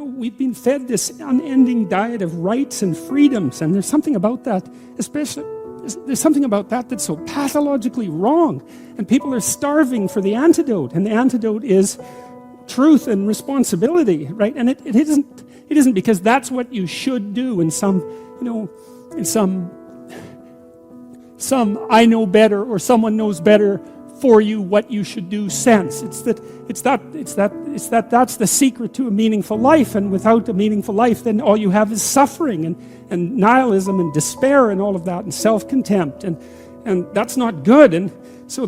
we've been fed this unending diet of rights and freedoms, and there's something about that, there's something about that that's so pathologically wrong, and people are starving for the antidote, and the antidote is truth and responsibility, right? And it isn't because that's what you should do in some I know better or someone knows better for you what you should do sense. That's the secret to a meaningful life, and without a meaningful life, then all you have is suffering and nihilism and despair and all of that, and self-contempt, and that's not good. And so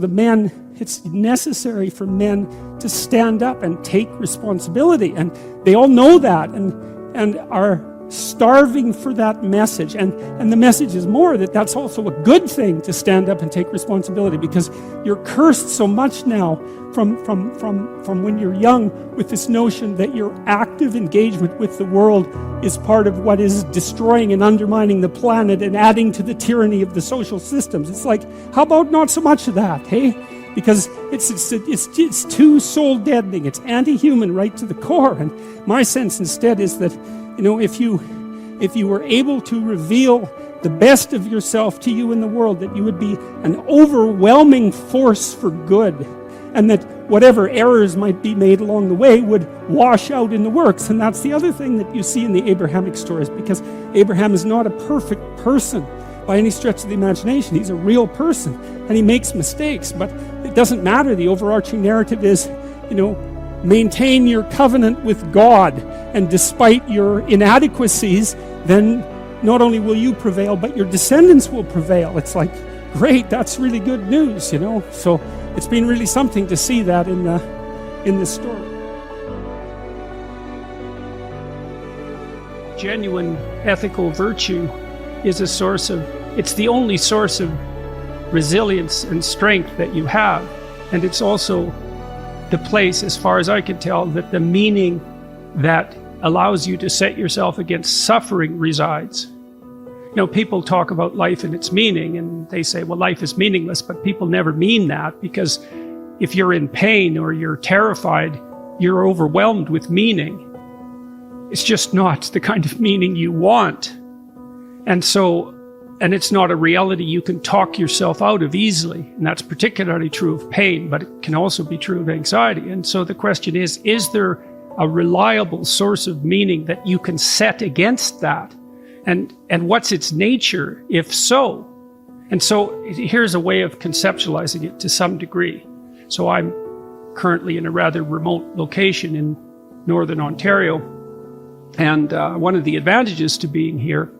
it's necessary for men to stand up and take responsibility, and they all know that and are starving for that message, and the message is more that that's also a good thing to stand up and take responsibility, because you're cursed so much now from when you're young with this notion that your active engagement with the world is part of what is destroying and undermining the planet and adding to the tyranny of the social systems. It's like, how about not so much of that, hey? Because it's too soul deadening. It's anti-human right to the core. And my sense instead is that, if you were able to reveal the best of yourself to you in the world, that you would be an overwhelming force for good, and that whatever errors might be made along the way would wash out in the works. And that's the other thing that you see in the Abrahamic stories, because Abraham is not a perfect person by any stretch of the imagination. He's a real person, and he makes mistakes, but it doesn't matter. The overarching narrative is, maintain your covenant with God, and despite your inadequacies, then not only will you prevail, but your descendants will prevail. It's like, great, that's really good news, So it's been really something to see that in this story. Genuine ethical virtue is it's the only source of resilience and strength that you have, and it's also the place, as far as I can tell, that the meaning that allows you to set yourself against suffering resides. People talk about life and its meaning, and they say, well, life is meaningless, but people never mean that, because if you're in pain or you're terrified, you're overwhelmed with meaning. It's just not the kind of meaning you want. And it's not a reality you can talk yourself out of easily. And that's particularly true of pain, but it can also be true of anxiety. And so the question is there a reliable source of meaning that you can set against that? And what's its nature, if so? And so here's a way of conceptualizing it to some degree. So I'm currently in a rather remote location in Northern Ontario. And one of the advantages to being here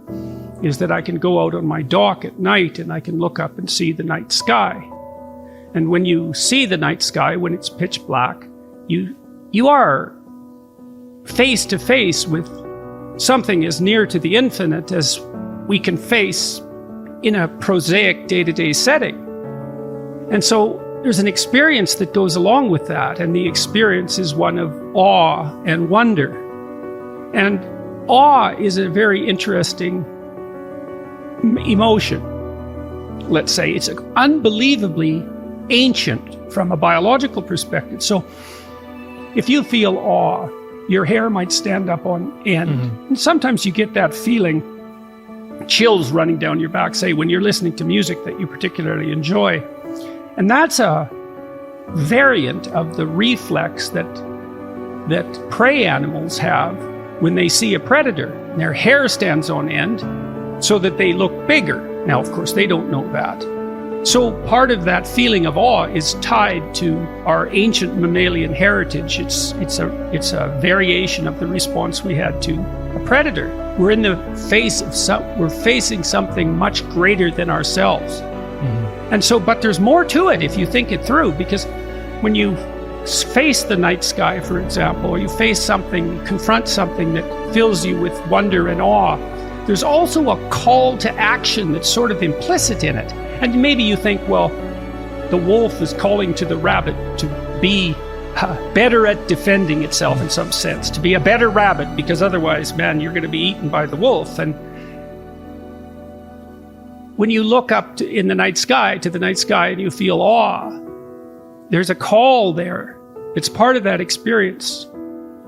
is that I can go out on my dock at night and I can look up and see the night sky. And when you see the night sky, when it's pitch black, you are face to face with something as near to the infinite as we can face in a prosaic day-to-day setting. And so there's an experience that goes along with that, and the experience is one of awe and wonder. And awe is a very interesting emotion. Let's say it's unbelievably ancient from a biological perspective. So if you feel awe, your hair might stand up on end. Mm-hmm. And sometimes you get that feeling, chills running down your back, say when you're listening to music that you particularly enjoy. And that's a variant of the reflex that prey animals have when they see a predator. Their hair stands on end so that they look bigger. Now, of course, they don't know that. So part of that feeling of awe is tied to our ancient mammalian heritage. It's a variation of the response we had to a predator. We're in the face of we're facing something much greater than ourselves. Mm-hmm. And so, but there's more to it if you think it through, because when you face the night sky, for example, or you confront something that fills you with wonder and awe, there's also a call to action that's sort of implicit in it. And maybe you think, well, the wolf is calling to the rabbit to be better at defending itself in some sense, to be a better rabbit, because otherwise, man, you're going to be eaten by the wolf. And when you look up to the night sky and you feel awe, there's a call there. It's part of that experience.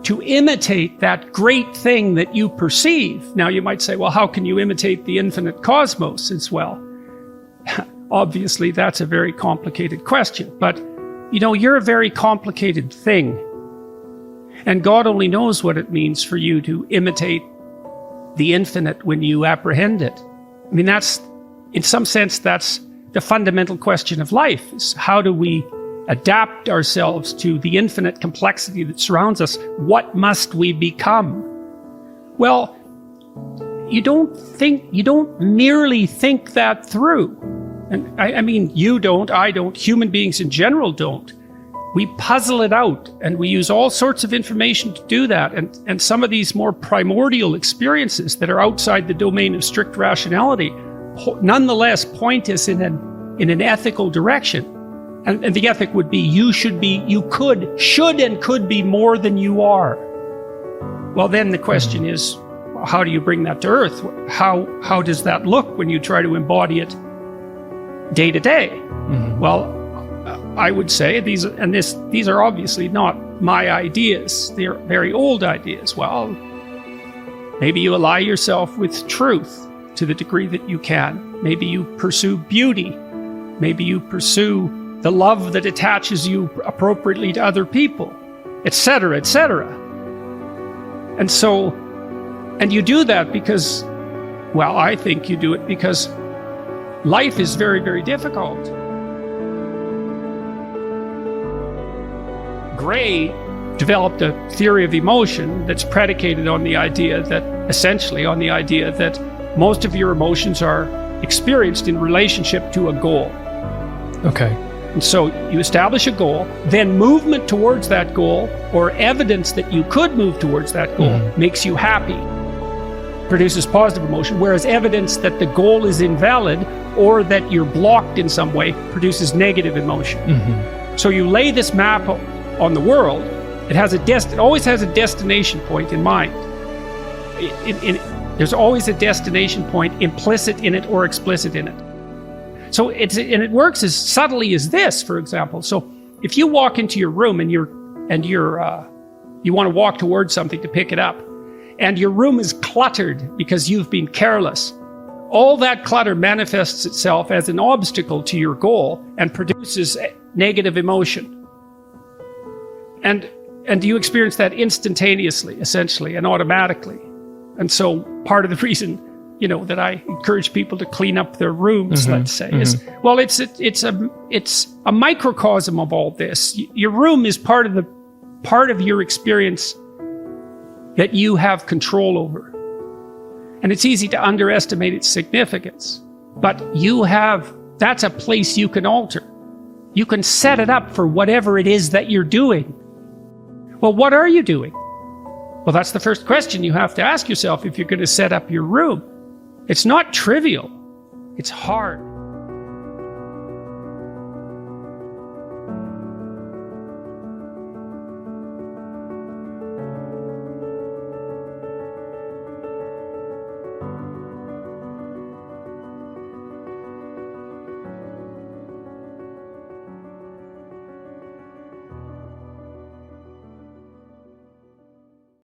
to imitate that great thing that you perceive. Now you might say, well, how can you imitate the infinite cosmos as well? Obviously, that's a very complicated question, but you're a very complicated thing. And God only knows what it means for you to imitate the infinite when you apprehend it. I mean, in some sense, that's the fundamental question of life, is how do we adapt ourselves to the infinite complexity that surrounds us? What must we become? Well, you don't merely think that through. And I mean, you don't, I don't, human beings in general don't. We puzzle it out, and we use all sorts of information to do that. And some of these more primordial experiences that are outside the domain of strict rationality nonetheless point us in an ethical direction. And the ethic would be, you should and could be more than you are. Well, then the question is, how do you bring that to earth? How does that look when you try to embody it day to day? Mm-hmm. Well, I would say these are obviously not my ideas. They're very old ideas. Well, maybe you ally yourself with truth to the degree that you can. Maybe you pursue beauty. Maybe you pursue the love that attaches you appropriately to other people, etc., etc. And you do that because, well, I think you do it because life is very, very difficult. Gray developed a theory of emotion that's predicated on the idea that most of your emotions are experienced in relationship to a goal. Okay. And so you establish a goal, then movement towards that goal, or evidence that you could move towards that goal, makes you happy, produces positive emotion, whereas evidence that the goal is invalid or that you're blocked in some way produces negative emotion. Mm-hmm. So you lay this map on the world. It always has a destination point in mind. There's always a destination point implicit in it or explicit in it. So it works as subtly as this, for example. So if you walk into your room and you want to walk towards something to pick it up, and your room is cluttered because you've been careless, all that clutter manifests itself as an obstacle to your goal and produces negative emotion. And you experience that instantaneously, essentially, and automatically. And so part of the reason, that I encourage people to clean up their rooms, let's say, is, well, it's a microcosm of all this. Your room is part of your experience that you have control over. And it's easy to underestimate its significance, but that's a place you can alter. You can set it up for whatever it is that you're doing. Well, what are you doing? Well, that's the first question you have to ask yourself if you're going to set up your room. It's not trivial. It's hard.